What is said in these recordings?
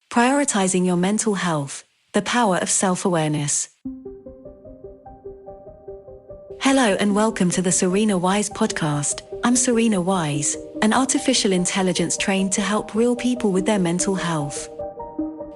Prioritizing your mental health, the power of self-awareness. Hello and welcome to the Serena Wise podcast. I'm Serena Wise, an artificial intelligence trained to help real people with their mental health.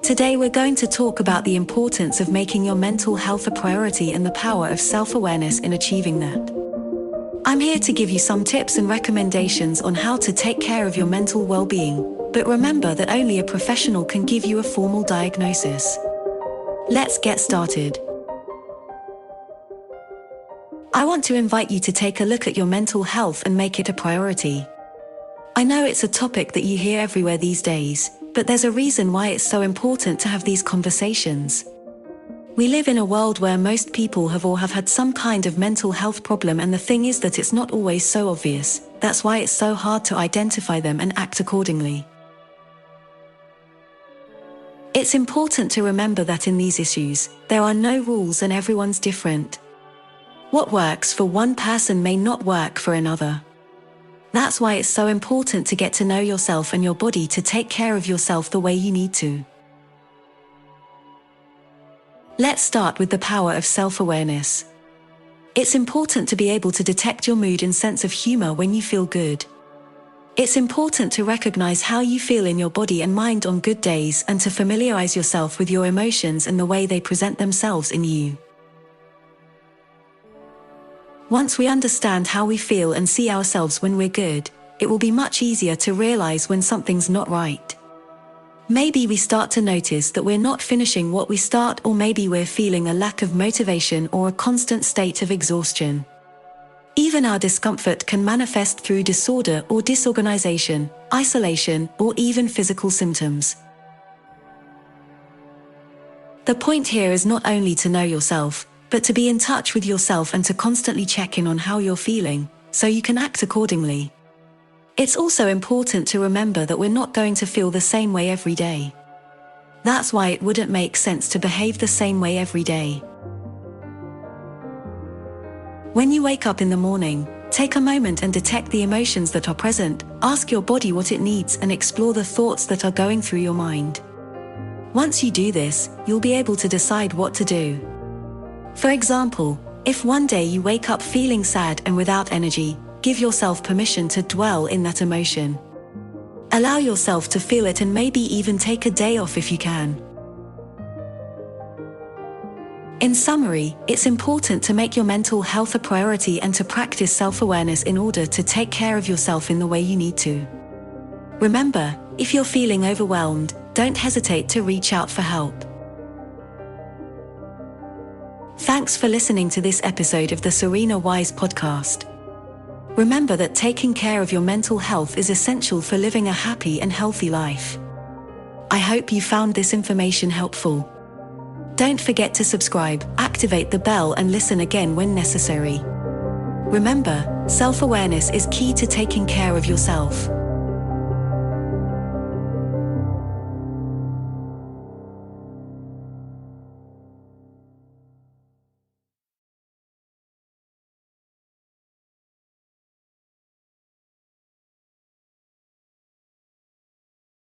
Today we're going to talk about the importance of making your mental health a priority and the power of self-awareness in achieving that. I'm here to give you some tips and recommendations on how to take care of your mental well-being, but remember that only a professional can give you a formal diagnosis. Let's get started. I want to invite you to take a look at your mental health and make it a priority. I know it's a topic that you hear everywhere these days, but there's a reason why it's so important to have these conversations. We live in a world where most people have had some kind of mental health problem, and the thing is that it's not always so obvious. That's why it's so hard to identify them and act accordingly. It's important to remember that in these issues, there are no rules and everyone's different. What works for one person may not work for another. That's why it's so important to get to know yourself and your body to take care of yourself the way you need to. Let's start with the power of self-awareness. It's important to be able to detect your mood and sense of humor when you feel good. It's important to recognize how you feel in your body and mind on good days and to familiarize yourself with your emotions and the way they present themselves in you. Once we understand how we feel and see ourselves when we're good, it will be much easier to realize when something's not right. Maybe we start to notice that we're not finishing what we start, or maybe we're feeling a lack of motivation or a constant state of exhaustion. Even our discomfort can manifest through disorder or disorganization, isolation, or even physical symptoms. The point here is not only to know yourself, but to be in touch with yourself and to constantly check in on how you're feeling, so you can act accordingly. It's also important to remember that we're not going to feel the same way every day. That's why it wouldn't make sense to behave the same way every day. When you wake up in the morning, take a moment and detect the emotions that are present, ask your body what it needs and explore the thoughts that are going through your mind. Once you do this, you'll be able to decide what to do. For example, if one day you wake up feeling sad and without energy, give yourself permission to dwell in that emotion. Allow yourself to feel it and maybe even take a day off if you can. In summary, it's important to make your mental health a priority and to practice self-awareness in order to take care of yourself in the way you need to. Remember, if you're feeling overwhelmed, don't hesitate to reach out for help. Thanks for listening to this episode of the Serena Wise podcast. Remember that taking care of your mental health is essential for living a happy and healthy life. I hope you found this information helpful. Don't forget to subscribe, activate the bell and listen again when necessary. Remember, self-awareness is key to taking care of yourself.